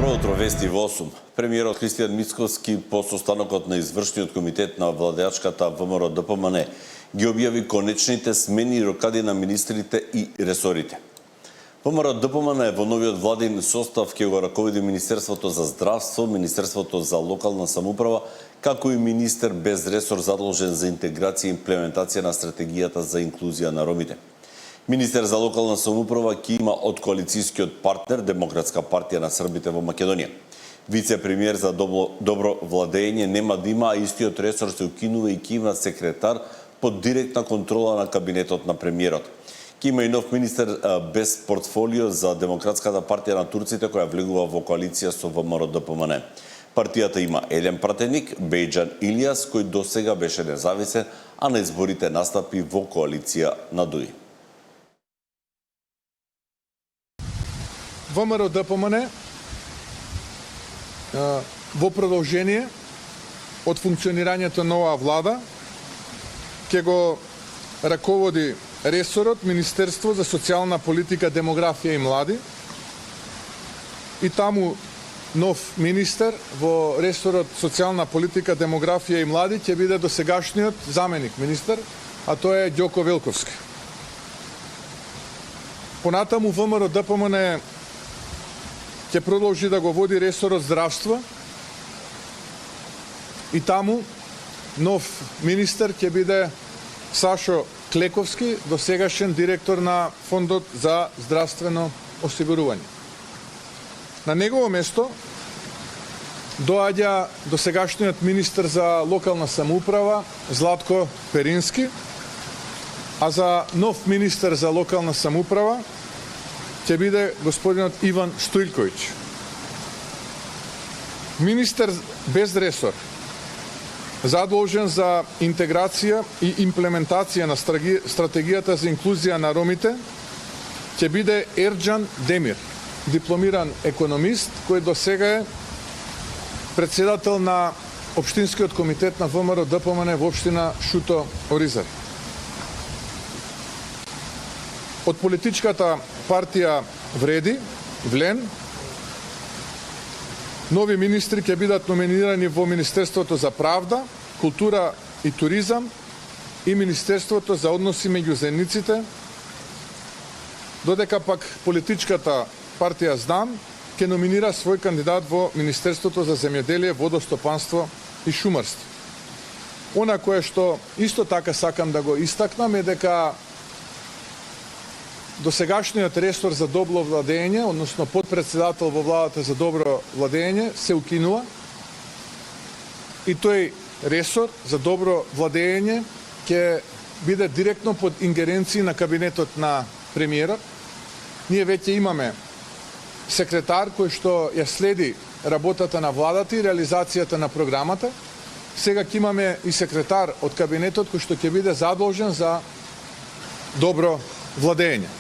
Добро утро, вести во 8. Премиерот Христијан Мицкоски по состанокот на извршниот комитет на владеачката ВМРО ДПМН ги објави конечните смени и рокади на министрите и ресорите. ВМРО ДПМН во новиот владин состав ќе го раководи Министерството за здравство, Министерството за локална самоуправа, како и министер без ресор задолжен за интеграција и имплементација на стратегијата за инклузија на ромите. Министер за локална самоуправа ќе има од коалицијскиот партнер Демократска партија на србите во Македонија. Вице-премиер за добро владење нема да има, а истиот ресор се укинува и ќе има секретар под директна контрола на кабинетот на премиерот. Ќе има и нов министер без портфолио за Демократската партија на турците, која влегува во коалиција со ВМРО ДПМН. Партијата има еден пратеник, Бејџан Илијас, кој до сега беше независен, а на изборите настапи во коалиција на ДУИ. ВМРО ДПМН во продолжение од функционирањето на оваа влада ќе го раководи ресорот Министерство за социјална политика, демографија и млади, и таму нов министер во ресорот социјална политика, демографија и млади ќе биде досегашниот заменик министер, а тоа е Ѓоко Велковски. Понатаму ВМРО ДПМН ќе продолжи да го води ресорот здравство, и таму нов министер ќе биде Сашо Клековски, досегашен директор на Фондот за здравствено осигурување. На негово место доаѓа досегашниот министер за локална самоуправа Златко Перински, а за нов министер за локална самоуправа ќе биде господинот Иван Стојлковиќ. Министер без ресор, задолжен за интеграција и имплементација на стратегијата за инклузија на ромите, ќе биде Ерџан Демир, дипломиран економист, кој до сега е председател на Општинскиот комитет на ВМРО ДПМН во општина Шуто Оризари. Од политичката партија Вреди, Влен, нови министри ќе бидат номинирани во Министерството за правда, култура и туризам и Министерството за односи меѓу заедниците, додека пак политичката партија Знам ќе номинира свој кандидат во Министерството за земјоделие, водостопанство и шумарство. Она кое што исто така сакам да го истакнам е дека досегашниот ресор за добро владење, односно подпредседател во владата за добро владење, се укинува, и тој ресор за добро владење ќе биде директно под ингеренција на кабинетот на премиерот. Ние веќе имаме секретар кој што ја следи работата на владата и реализацијата на програмата. Сега ќе имаме и секретар од кабинетот кој што ќе биде задолжен за добро владење.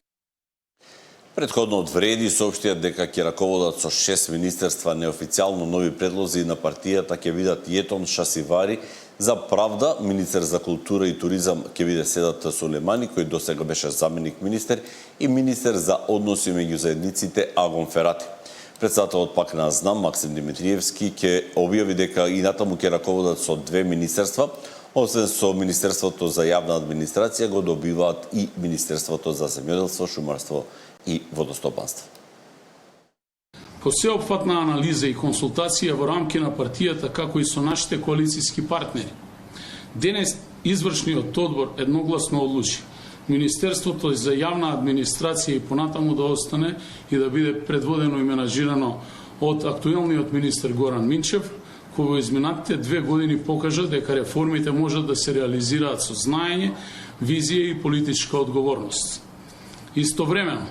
Претходно од Вреди соопштија дека ќе раководат со 6 министерства. Неофицијално нови предлози на партијата ќе бидат Јетон Шасивари за правда, министер за култура и туризам ќе биде Седат Сулемани, кој досега беше заменик министер, и министер за односи меѓу заедниците Агон Ферати. Председателот пак на Знам, Максим Димитриевски, ќе објави дека и натаму ќе раководат со 2 министерства, освен со Министерството за јавна администрација го добиваат и Министерството за земјоделство, шумарство и водостопанство. По сеопфатна анализа и консултација во рамки на партијата, како и со нашите коалицијски партнери, денес извршниот одбор едногласно одлучи Министерството за јавна администрација и понатаму да остане и да биде предводено и менаџирано од актуелниот министер Горан Минчев, кој во изминатите 2 години покажа дека реформите можат да се реализираат со знаење, визија и политичка одговорност. Истовремено,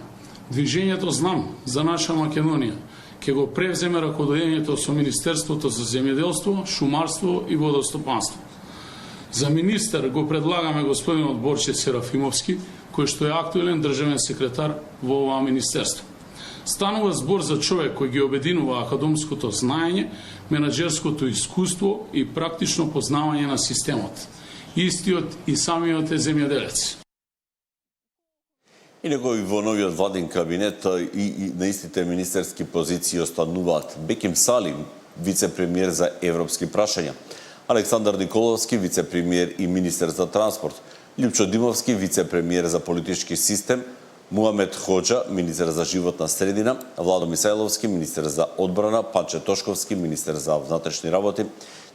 Движењето Знам за наша Македонија ќе го превземе раководењето со Министерството за земјоделство, шумарство и водостопанство. За министер го предлагаме господинот Борче Серафимовски, кој што е актуелен државен секретар во оваа министерство. Станува збор за човек кој ги обединува академското знаење, менаџерското искуство и практично познавање на системот. Истиот и самиот е земјоделец. Инаку и во новиот владин кабинет и на истите министерски позиции остануваат Беким Сали, вице-премиер за европски прашања, Александар Николовски, вице-премиер и министер за транспорт, Лјупчо Димовски, вице-премиер за политички систем, Муамет Ходжа, министер за животна средина, Владо Мисајловски, министер за одбрана, Панче Тошковски, министер за внатрешни работи,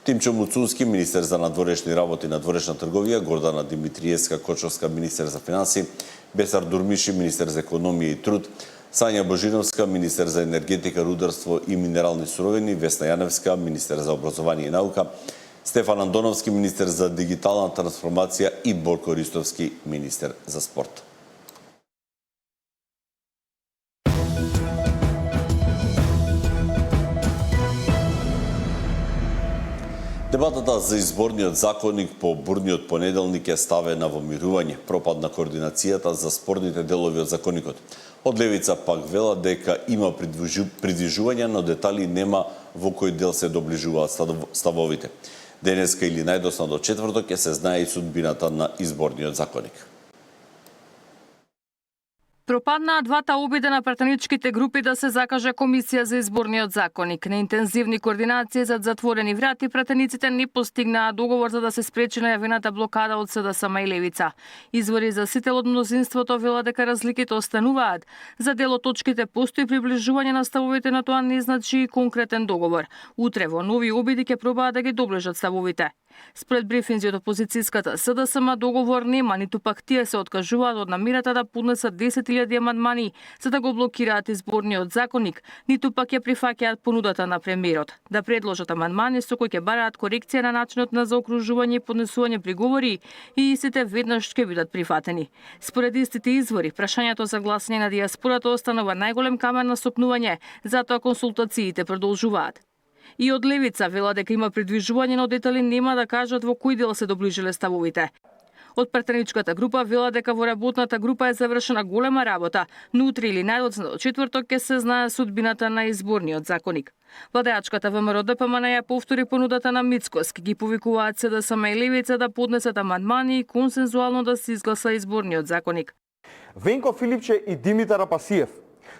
Тимчо Муцунски, министер за надворешни работи и надворешна трговија, Гордана Димитриевска Кочовска, министер за финанси, Бесар Дурмиши, министер за економија и труд, Сања Божиновска, министер за енергетика, рударство и минерални суровини, Весна Јаневска, министер за образование и наука, Стефан Андоновски, министер за дигитална трансформација и Борко Ристовски, министер за спорт. Дебатата за изборниот законник по бурниот понеделник е ставена во мирување. Пропадна координацијата за спорните делови од законникот. Од левица пак вела дека има придвижување, но детали нема во кој дел се доближуваат ставовите. Денеска или најдосна до четврток ќе се знае и судбината на изборниот законник. Пропаднаа двата обиди на пратеничките групи да се закаже комисија за изборниот законник. На интензивни координации зад затворени врати пратениците не постигнаа договор за да се спречи најавената блокада од СДСМ и левица. Извори за сител од мнозинството вела дека разликите остануваат. За дел од точките постои приближување на ставовите, но тоа не значи конкретен договор. Утре во нови обиди ќе пробаат да ги доближат ставовите. Според брифинзи од опозицијската СДСМ договор нема, ниту пак тие се откажуваат од намерата да поднесат 10.000 амандмани за да го блокираат изборниот законник, ниту пак ја прифаќаат понудата на премиерот да предложат амандмани со кои ќе бараат корекција на начинот на заокружување и поднесување приговори и истите веднаш ќе бидат прифатени. Според истите извори, прашањето за гласање на дијаспората останува најголем камен на сопнување, затоа консултациите продолжуваат. И од левица вела дека има придвижување, но детали нема да кажат во кој дел се доближиле ставовите. Од пратеничката група вела дека во работната група е завршена голема работа, но утре или најдоцна до четврток ќе се знае судбината на изборниот законник. Владеачката ВМРО ДПМН ја повтори понудата на Мицкоски, ги повикуваат СДСМ и левица да поднесат амандмани и консензуално да се изгласа изборниот законник. Венко Филипче и Димитар Апасиев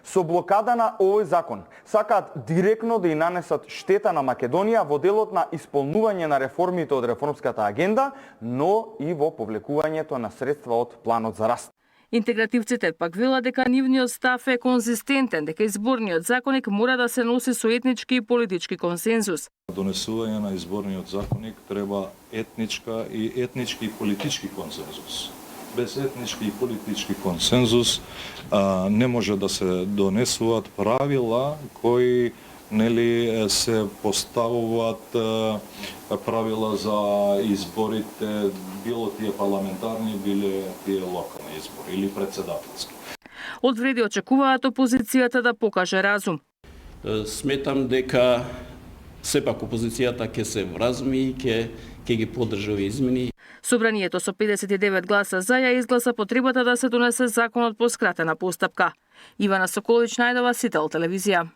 со блокада на овој закон сакаат директно да и нанесат штета на Македонија во делот на исполнување на реформите од реформската агенда, но и во повлекувањето на средства од планот за раст. Интегративците пак вела дека нивниот став е конзистентен, дека изборниот законник мора да се носи со етнички и политички консензус. Донесување на изборниот законник треба етнички и политички консензус. Без етнички и политички консензус не може да се донесуваат правила кои се поставуваат правила за изборите, било тие парламентарни, било тие локални избори или председателски. Од вреди очекуваат опозицијата да покаже разум. Сметам дека сепак опозицијата ќе се вразуми и ќе ги поддржи овие измени. Собранието со 59 гласа за ја изгласа потребата да се донесе законот по скратена постапка. Ивана Соколич најдова, Сител телевизија.